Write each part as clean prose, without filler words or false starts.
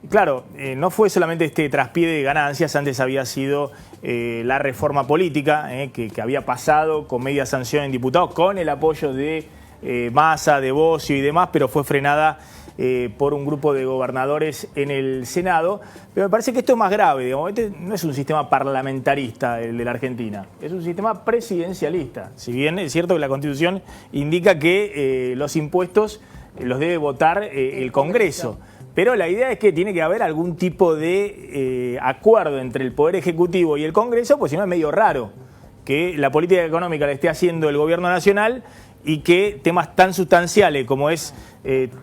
claro, no fue solamente este traspié de ganancias, antes había sido la reforma política, que había pasado con media sanción en diputados, con el apoyo de Massa, de Bosio y demás, pero fue frenada por un grupo de gobernadores en el Senado. Pero me parece que esto es más grave, digamos. Este no es un sistema parlamentarista el de la Argentina, es un sistema presidencialista. Si bien es cierto que la Constitución indica que los impuestos los debe votar el Congreso, pero la idea es que tiene que haber algún tipo de acuerdo entre el Poder Ejecutivo y el Congreso, pues si no es medio raro que la política económica la esté haciendo el Gobierno Nacional y que temas tan sustanciales como es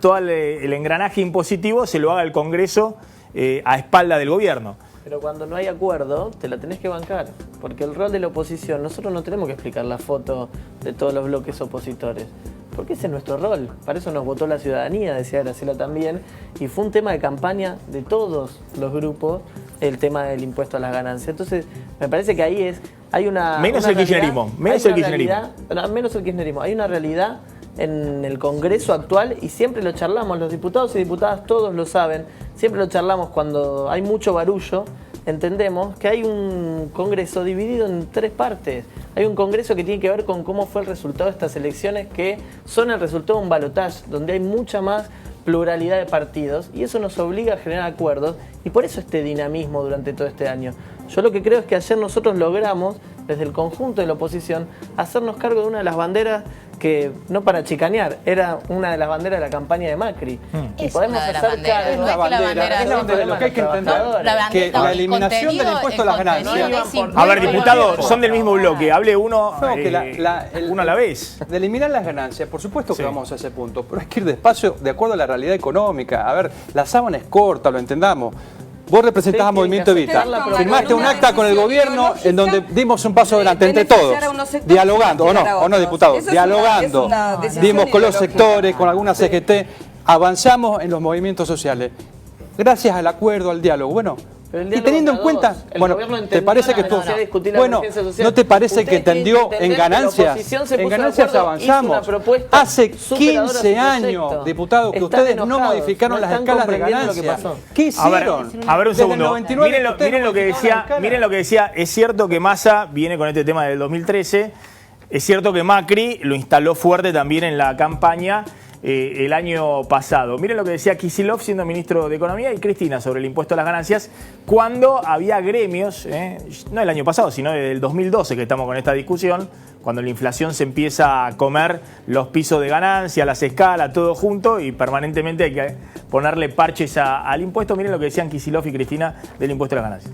todo el engranaje impositivo se lo haga el Congreso a espalda del Gobierno. Pero cuando no hay acuerdo, te la tenés que bancar, porque el rol de la oposición, nosotros no tenemos que explicar la foto de todos los bloques opositores, porque ese es nuestro rol, para eso nos votó la ciudadanía, decía Graciela también, y fue un tema de campaña de todos los grupos, el tema del impuesto a las ganancias. Entonces, me parece que ahí hay una... Menos el kirchnerismo, menos el kirchnerismo. Hay una realidad en el Congreso actual y siempre lo charlamos, los diputados y diputadas todos lo saben, siempre lo charlamos cuando hay mucho barullo, entendemos que hay un Congreso dividido en tres partes. Hay un Congreso que tiene que ver con cómo fue el resultado de estas elecciones, que son el resultado de un balotaje, donde hay mucha más pluralidad de partidos y eso nos obliga a generar acuerdos y por eso este dinamismo durante todo este año. Yo lo que creo es que ayer nosotros logramos, desde el conjunto de la oposición, hacernos cargo de una de las banderas que, no para chicanear, era una de las banderas de la campaña de Macri. Y podemos hacer cargo. Es la bandera, lo que hay que entender, que la eliminación del impuesto a las ganancias. A ver, diputados, son del mismo bloque, hable uno, uno a la vez. De eliminar las ganancias, por supuesto que vamos a ese punto, pero hay que ir despacio de acuerdo a la realidad económica. A ver, la sábana es corta, lo entendamos. Vos representás a Movimiento Evita, firmaste un acta con el gobierno en donde dimos un paso adelante entre todos, dialogando, o no diputados, dialogando, dimos con los sectores, con algunas CGT, avanzamos en los movimientos sociales, gracias al acuerdo, al diálogo. Bueno, y teniendo en cuenta, bueno, ¿te parece que estuvo? Bueno, ¿no te parece que entendió en ganancias? En ganancias avanzamos. Hace 15 años, diputados, que ustedes no modificaron las escalas de ganancias. ¿Qué hicieron? A ver un segundo. Miren lo que decía. Es cierto que Massa viene con este tema del 2013. Es cierto que Macri lo instaló fuerte también en la campaña el año pasado. Miren lo que decía Kicillof siendo ministro de Economía y Cristina sobre el impuesto a las ganancias cuando había gremios, no el año pasado, sino desde el 2012 que estamos con esta discusión, cuando la inflación se empieza a comer los pisos de ganancia, las escalas, todo junto y permanentemente hay que ponerle parches al impuesto. Miren lo que decían Kicillof y Cristina del impuesto a las ganancias.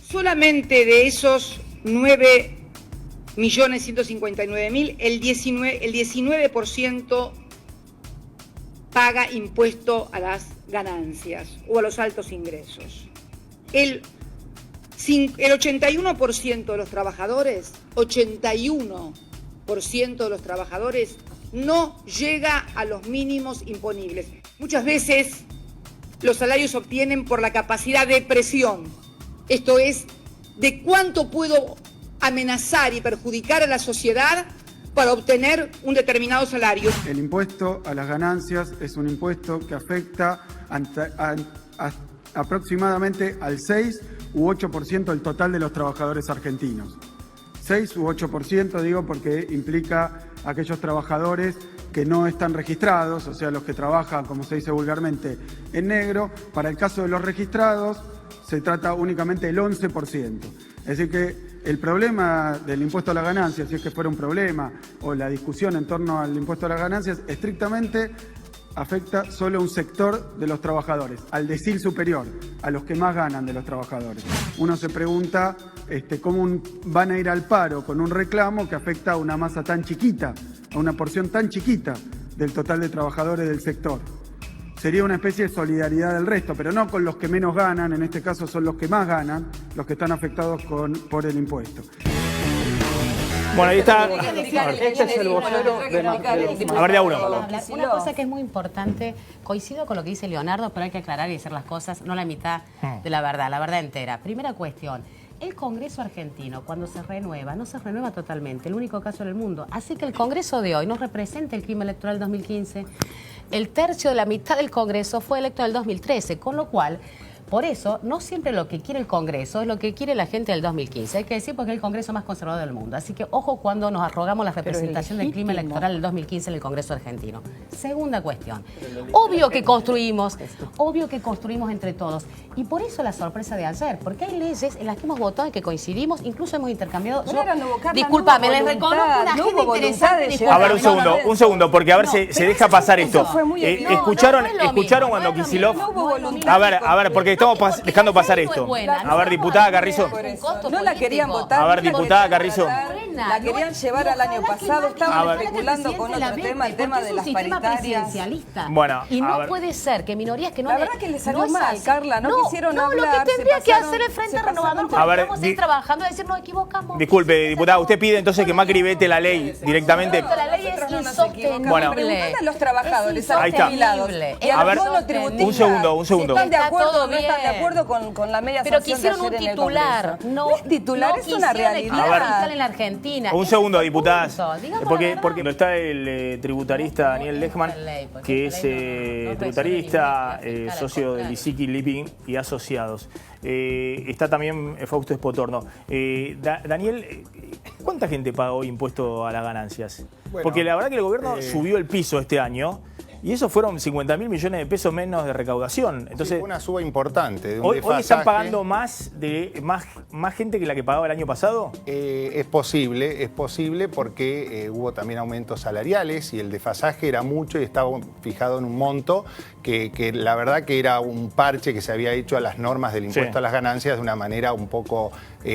Solamente de esos 9.159.000, el 19% paga impuesto a las ganancias o a los altos ingresos. El 81% de los trabajadores, 81% de los trabajadores no llega a los mínimos imponibles. Muchas veces los salarios se obtienen por la capacidad de presión. Esto es, de cuánto puedo amenazar y perjudicar a la sociedad para obtener un determinado salario. El impuesto a las ganancias es un impuesto que afecta aproximadamente al 6 u 8% del total de los trabajadores argentinos. 6 u 8% digo porque implica aquellos trabajadores que no están registrados, o sea, los que trabajan, como se dice vulgarmente, en negro. Para el caso de los registrados se trata únicamente del 11%. Es decir que el problema del impuesto a las ganancias, si es que fuera un problema, o la discusión en torno al impuesto a las ganancias, estrictamente afecta solo a un sector de los trabajadores, al decil superior, a los que más ganan de los trabajadores. Uno se pregunta cómo van a ir al paro con un reclamo que afecta a una masa tan chiquita, a una porción tan chiquita del total de trabajadores del sector. Sería una especie de solidaridad del resto, pero no con los que menos ganan, en este caso son los que más ganan, los que están afectados por el impuesto. Bueno, ahí está. Este es el vocero de A ver, de a uno. Una cosa que es muy importante, coincido con lo que dice Leonardo, pero hay que aclarar y hacer las cosas, no la mitad de la verdad entera. Primera cuestión. El Congreso argentino, cuando se renueva, no se renueva totalmente, el único caso en el mundo. Así que el Congreso de hoy no representa el clima electoral 2015, el tercio de la mitad del Congreso fue electo en el 2013, con lo cual... Por eso, no siempre lo que quiere el Congreso es lo que quiere la gente del 2015. Hay que decir porque es el Congreso más conservador del mundo. Así que ojo cuando nos arrogamos la representación del clima electoral del 2015 en el Congreso argentino. Segunda cuestión. Obvio que construimos entre todos. Y por eso la sorpresa de ayer, porque hay leyes en las que hemos votado y que coincidimos, incluso hemos intercambiado... Discúlpame, les reconozco una agenda interesante. A ver, un segundo, porque a ver, se deja pasar esto. ¿Escucharon cuando Kicillof... A ver, porque estamos dejando pasar esto. A ver, diputada Carrizo. No la querían votar. A ver, diputada Carrizo. La querían llevar al año pasado. Estaban especulando con otro tema, el tema de las paritarias. Bueno, y no puede ser que minorías que no... La verdad que les salió mal, Carla. No quisieron hablar. Lo que tendría que hacer el Frente Renovador, porque vamos a ir trabajando, decir nos equivocamos. Disculpe, diputada, usted pide entonces que Macri vete la ley directamente. La ley es insostenible. Bueno, preguntan a los trabajadores, a ahí los está. jubilados y a los monotributistas. Un segundo. ¿Están de acuerdo o no están de acuerdo con la media pero sanción de quisieron un ayer en el titular. Congreso? No es titular, es una realidad. En la Argentina. Un segundo, diputadas. Porque no está el tributarista Daniel Lechman, que es tributarista, socio del ISICI Living y Asociados. Está también Fausto Espotorno. Daniel, ¿cuánta gente paga hoy impuesto a las ganancias? Bueno, porque la verdad que el gobierno subió el piso este año. Y eso fueron 50.000 millones de pesos menos de recaudación. Entonces, sí, una suba importante. De un hoy están desfasaje. pagando más gente que la que pagaba el año pasado. Es posible porque hubo también aumentos salariales y el desfasaje era mucho y estaba fijado en un monto que la verdad que era un parche que se había hecho a las normas del impuesto a las ganancias de una manera un poco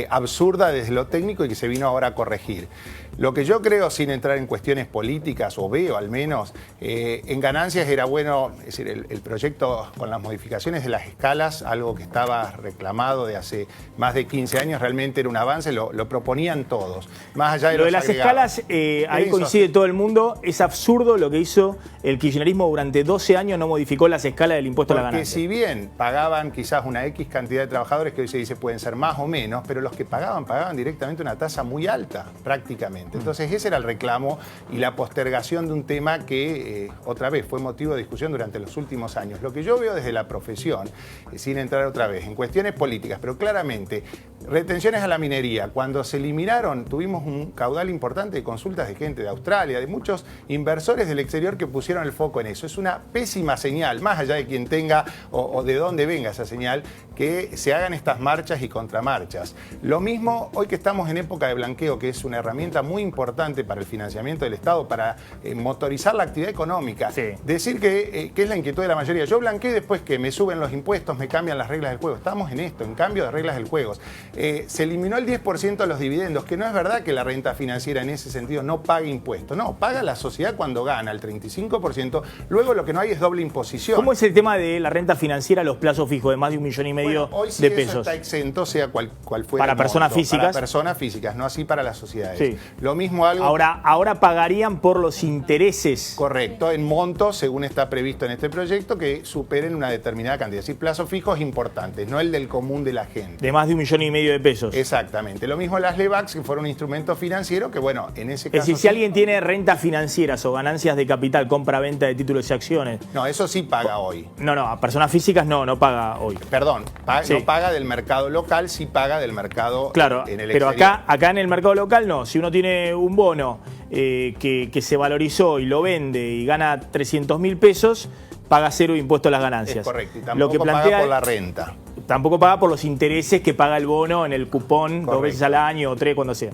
absurda desde lo técnico y que se vino ahora a corregir. Lo que yo creo, sin entrar en cuestiones políticas, o veo al menos, en ganancias era bueno, es decir, el proyecto con las modificaciones de las escalas, algo que estaba reclamado de hace más de 15 años, realmente era un avance, lo proponían todos. Más allá de lo de las escalas, ahí coincide todo el mundo, es absurdo lo que hizo el kirchnerismo durante 12 años, no modificó las escalas del impuesto a la ganancia. Porque si bien pagaban quizás una X cantidad de trabajadores, que hoy se dice pueden ser más o menos, pero los que pagaban directamente una tasa muy alta, prácticamente. Entonces ese era el reclamo y la postergación de un tema que, otra vez, fue motivo de discusión durante los últimos años. Lo que yo veo desde la profesión, sin entrar otra vez en cuestiones políticas, pero claramente, retenciones a la minería, cuando se eliminaron, tuvimos un caudal importante de consultas de gente de Australia, de muchos inversores del exterior que pusieron el foco en eso. Es una pésima señal, más allá de quien tenga o de dónde venga esa señal, que se hagan estas marchas y contramarchas. Lo mismo hoy que estamos en época de blanqueo, que es una herramienta muy importante para el financiamiento del Estado, para motorizar la actividad económica. Sí. Decir que es la inquietud de la mayoría. Yo blanqueé después que me suben los impuestos, me cambian las reglas del juego. Estamos en esto, en cambio de reglas del juego. Se eliminó el 10% de los dividendos, que no es verdad que la renta financiera en ese sentido no pague impuestos. No, paga la sociedad cuando gana el 35%. Luego lo que no hay es doble imposición. ¿Cómo es el tema de la renta financiera a los plazos fijos de más de 1,5 millones hoy sí de eso pesos? Está exento, sea cual fuera para el personas monto. físicas. Para personas físicas, no así para las sociedades. Sí. Lo mismo algo... Ahora pagarían por los intereses. Correcto, en montos, según está previsto en este proyecto, que superen una determinada cantidad. Es decir, plazos fijos importantes, no el del común de la gente. De más de 1,5 millones de pesos. Exactamente. Lo mismo las LEVACs, que fueron un instrumento financiero que, bueno, en ese caso... Es decir, si alguien tiene rentas financieras o ganancias de capital, compra-venta de títulos y acciones... No, eso sí paga hoy. No, a personas físicas no paga hoy. Perdón, no paga del mercado local, sí paga del mercado en el pero exterior. acá en el mercado local no. Si uno tiene un bono que se valorizó y lo vende y gana 300.000 pesos, paga cero impuesto a las ganancias. Es correcto, y tampoco paga por la renta. Tampoco paga por los intereses que paga el bono en el cupón. Correcto. 2 veces al año o 3, cuando sea.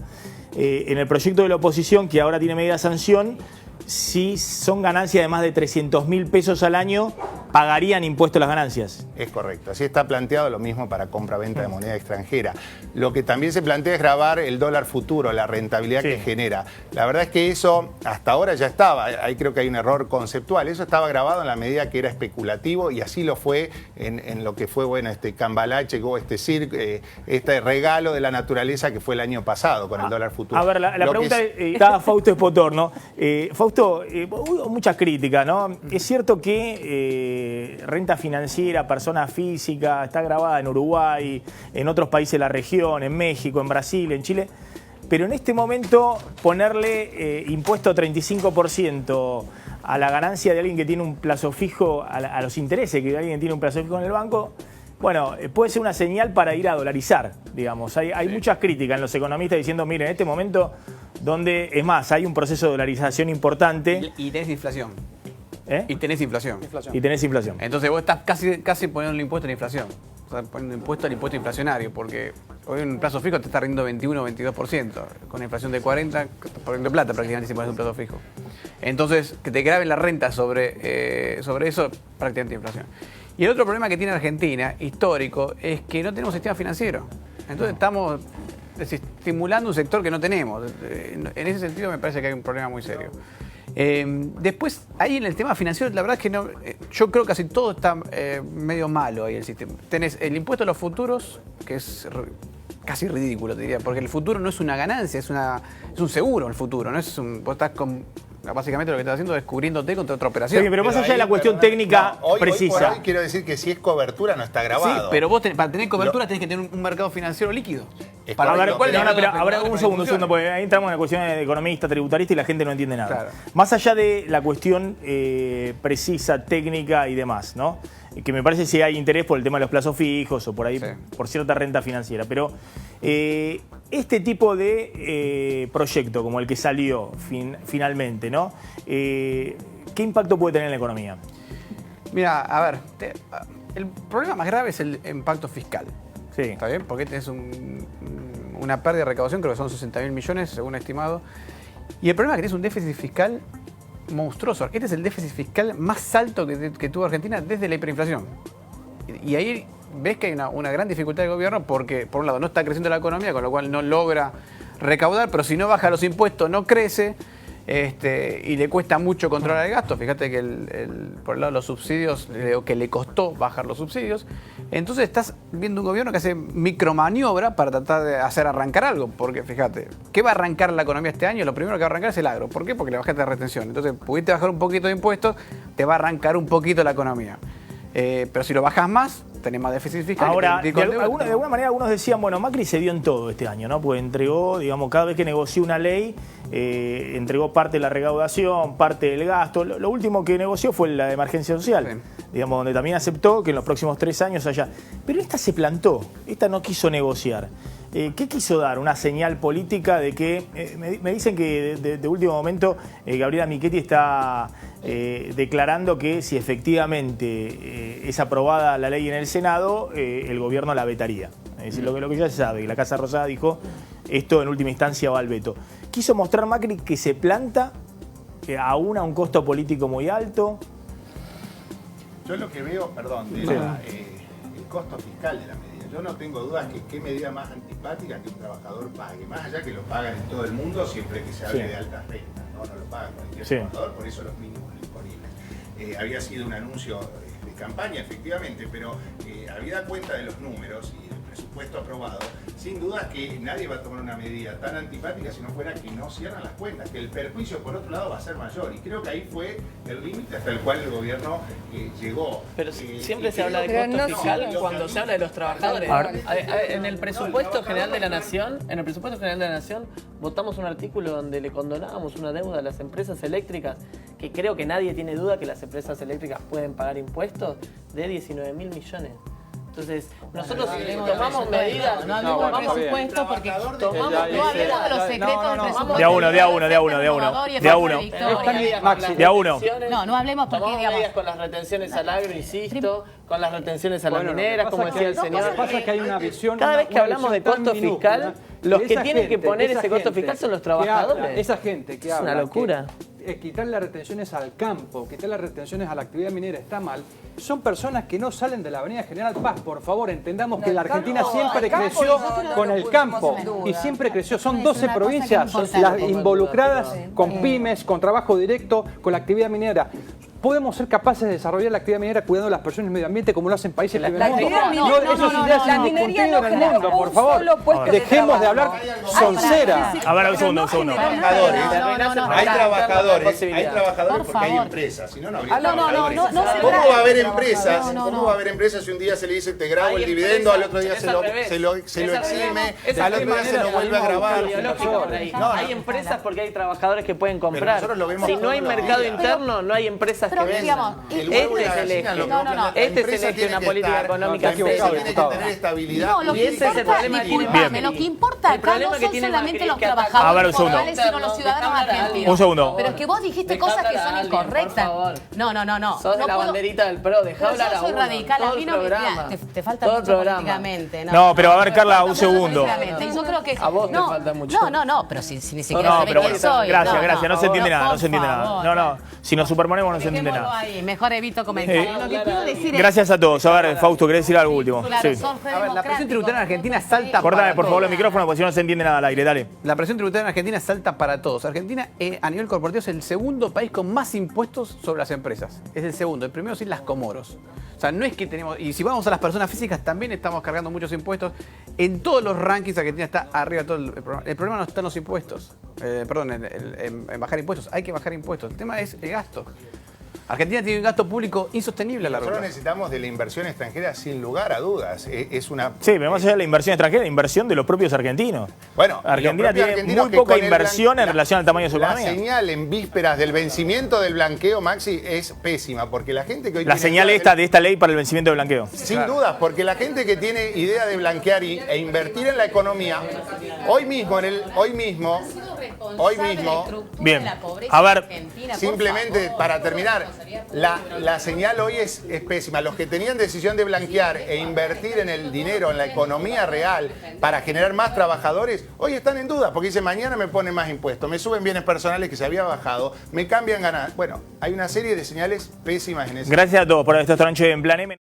En el proyecto de la oposición, que ahora tiene medida sanción, si son ganancias de más de 300.000 pesos al año, pagarían impuesto a las ganancias. Es correcto, así está planteado, lo mismo para compra-venta de moneda extranjera. Lo que también se plantea es gravar el dólar futuro, la rentabilidad que genera. La verdad es que eso hasta ahora ya estaba, ahí creo que hay un error conceptual, eso estaba grabado en la medida que era especulativo y así lo fue en lo que fue, bueno, este cambalache, este regalo de la naturaleza que fue el año pasado con el dólar futuro. A ver, la pregunta está Fausto Espotorno. Fausto, hubo muchas críticas, ¿no? Es cierto que renta financiera, persona física, está grabada en Uruguay, en otros países de la región, en México, en Brasil, en Chile. pero en este momento ponerle impuesto 35% a la ganancia de alguien que tiene un plazo fijo, a los intereses que alguien tiene un plazo fijo en el banco, bueno, puede ser una señal para ir a dolarizar, digamos. Hay muchas críticas en los economistas diciendo, miren, en este momento donde, es más, hay un proceso de dolarización importante. Y tenés inflación. Y tenés inflación. Y tenés inflación. Entonces vos estás casi poniendo el impuesto a la inflación. O sea, poniendo impuesto al impuesto inflacionario, porque hoy en un plazo fijo te está rindiendo 21 o 22%. Con una inflación de 40, estás perdiendo plata prácticamente si pones un plazo fijo. Entonces, que te graben la renta sobre eso, prácticamente inflación. Y el otro problema que tiene Argentina, histórico, es que no tenemos sistema financiero. Entonces estamos estimulando un sector que no tenemos. En ese sentido me parece que hay un problema muy serio. Después, ahí en el tema financiero, la verdad es que no, yo creo que casi todo está medio malo ahí el sistema. Tenés el impuesto a los futuros, que es casi ridículo, te diría, porque el futuro no es una ganancia, es un seguro el futuro, no es un... Vos estás básicamente lo que estás haciendo es cubriéndote contra otra operación. Sí, pero más allá de la cuestión técnica precisa. Hoy quiero decir que si es cobertura no está grabado. Sí, pero vos para tener cobertura tenés que tener un mercado financiero líquido. Habrá un segundo, porque ahí entramos en la cuestión de economista, tributarista y la gente no entiende nada. Claro. Más allá de la cuestión precisa, técnica y demás, ¿no? Que me parece si hay interés por el tema de los plazos fijos o por ahí, por cierta renta financiera. Pero este tipo de proyecto, como el que salió finalmente, ¿no? ¿Qué impacto puede tener en la economía? Mira, a ver, el problema más grave es el impacto fiscal. Sí. ¿Está bien? Porque tenés una pérdida de recaudación, creo que son 60.000 millones, según estimado. Y el problema es que tenés un déficit fiscal monstruoso. Este es el déficit fiscal más alto que tuvo Argentina desde la hiperinflación. Y ahí ves que hay una gran dificultad del gobierno porque, por un lado, no está creciendo la economía, con lo cual no logra recaudar, pero si no baja los impuestos no crece. Y le cuesta mucho controlar el gasto. Fíjate que por el lado de los subsidios, que le costó bajar los subsidios. Entonces estás viendo un gobierno que hace micromaniobra para tratar de hacer arrancar algo. Porque fíjate, ¿qué va a arrancar la economía este año? Lo primero que va a arrancar es el agro. ¿Por qué? Porque le bajaste la retención. Entonces pudiste bajar un poquito de impuestos, te va a arrancar un poquito la economía. Pero si lo bajas más, tenés más déficit fiscal. Ahora, de alguna manera algunos decían, bueno, Macri se dio en todo este año, ¿no? Pues entregó, digamos, cada vez que negoció una ley, entregó parte de la recaudación, parte del gasto. Lo último que negoció fue la de emergencia social, digamos, donde también aceptó que en los próximos 3 años haya... Pero esta se plantó, esta no quiso negociar. ¿Qué quiso dar? Una señal política de que... me dicen que de último momento Gabriela Michetti está declarando que si efectivamente es aprobada la ley en el Senado, el gobierno la vetaría. Es decir, lo que ya se sabe, que la Casa Rosada dijo, esto en última instancia va al veto. Quiso mostrar Macri que se planta aún a un costo político muy alto. Yo lo que veo, perdón, el costo fiscal de la medida. Yo no tengo dudas que qué medida más antipática que un trabajador pague, más allá que lo pagan en todo el mundo siempre que se hable de altas rentas, no lo paga cualquier trabajador, por eso los mínimos disponibles. Había sido un anuncio de campaña, efectivamente, pero habida cuenta de los números y del presupuesto aprobado, sin duda que nadie va a tomar una medida tan antipática si no fuera que no cierran las cuentas, que el perjuicio por otro lado va a ser mayor, y creo que ahí fue el límite hasta el cual el gobierno llegó. Pero siempre se habla de costo fiscal cuando se habla de los trabajadores. En el presupuesto general de la Nación, votamos un artículo donde le condonábamos una deuda a las empresas eléctricas, que creo que nadie tiene duda que las empresas eléctricas pueden pagar impuestos, de 19.000 millones. Entonces, nosotros tomamos medidas. No hablemos del presupuesto porque no hablemos de los secretos del presupuesto. De a uno. No hablemos porque, digamos... medidas con las retenciones al agro, insisto, con las retenciones a las mineras, como decía el señor. Lo que pasa es que hay una visión... Cada vez que hablamos de costo fiscal, los que tienen que poner ese costo fiscal son los trabajadores. Esa gente que habla... Es una locura. Quitar las retenciones al campo, quitar las retenciones a la actividad minera está mal, son personas que no salen de la avenida General Paz. Por favor, entendamos que la Argentina siempre creció con el campo y siempre creció. Son 12 provincias las involucradas con pymes, con trabajo directo, con la actividad minera. podemos ser capaces de desarrollar la actividad minera cuidando a las personas y el medio ambiente como lo hacen países del primer mundo. La minería no genera por favor. Dejemos de hablar soncera. A ver, un segundo. Hay trabajadores porque hay empresas, si no, no habría trabajadores. ¿Cómo va a haber empresas? ¿Cómo va a haber empresas si un día se le dice te grabo el dividendo, al otro día se lo exime, al otro día se lo vuelve a grabar? Hay empresas porque hay trabajadores que pueden comprar. Si no hay mercado interno, no hay empresas que vendan. Este es el eje. Este es el eje de una política económica seria. Tiene que tener estabilidad. Y ese es el problema que tiene Macri. Lo que importa acá no son solamente los trabajadores A ver, un segundo. sino los ciudadanos argentinos. Un segundo. Pero es que vos dijiste cosas que son incorrectas. No. Sos de la banderita del PRO, dejá hablar a uno. Yo soy radical, a mí no te falta mucho políticamente. No, pero a ver, Carla, un segundo. Y yo creo que A vos te falta mucho. No, pero si ni siquiera No, sabés pero quién soy. gracias, no se entiende nada, por favor. No, si nos superponemos no se entiende Dejémoslo nada. ahí, mejor evito comentarios. Lo que quiero decir es... Gracias a todos. A ver, Fausto, ¿querés decir algo último? Claro, Sí. sos re A ver, la presión democrático. tributaria en Argentina salta Córtame, para por favor, el todos. micrófono, porque si no se entiende nada al aire. Dale. La presión tributaria en Argentina salta para todos. Argentina, a nivel corporativo, es el segundo país con más impuestos sobre las empresas. Es el segundo. El primero sí las Comoros. O sea, no es que tenemos... Y si vamos a las personas físicas, también estamos cargando muchos impuestos. En todos los rankings, Argentina está arriba de todo el problema. El problema no está en los impuestos. En bajar impuestos. Hay que bajar impuestos. El tema es el gasto. Argentina tiene un gasto público insostenible a la Nosotros larga. necesitamos de la inversión extranjera sin lugar a dudas. Es una... Sí, pero más allá de la inversión extranjera, la inversión de los propios argentinos. Bueno, Argentina los propios tiene argentinos muy que poca con el inversión en relación al tamaño de su La economía. señal en vísperas del vencimiento del blanqueo, Maxi, es pésima, porque la gente que hoy La tiene señal idea de esta ley para el vencimiento del blanqueo. Sin duda, porque la gente que tiene idea de blanquear e invertir en la economía, hoy mismo, Bien, a ver, simplemente para terminar, la señal hoy es pésima. Los que tenían decisión de blanquear e invertir en el dinero, en la economía real, para generar más trabajadores, hoy están en duda, porque dicen, mañana me ponen más impuestos, me suben bienes personales que se había bajado, me cambian ganancias. Bueno, hay una serie de señales pésimas en ese. Gracias a todos por esta noche en Plan M.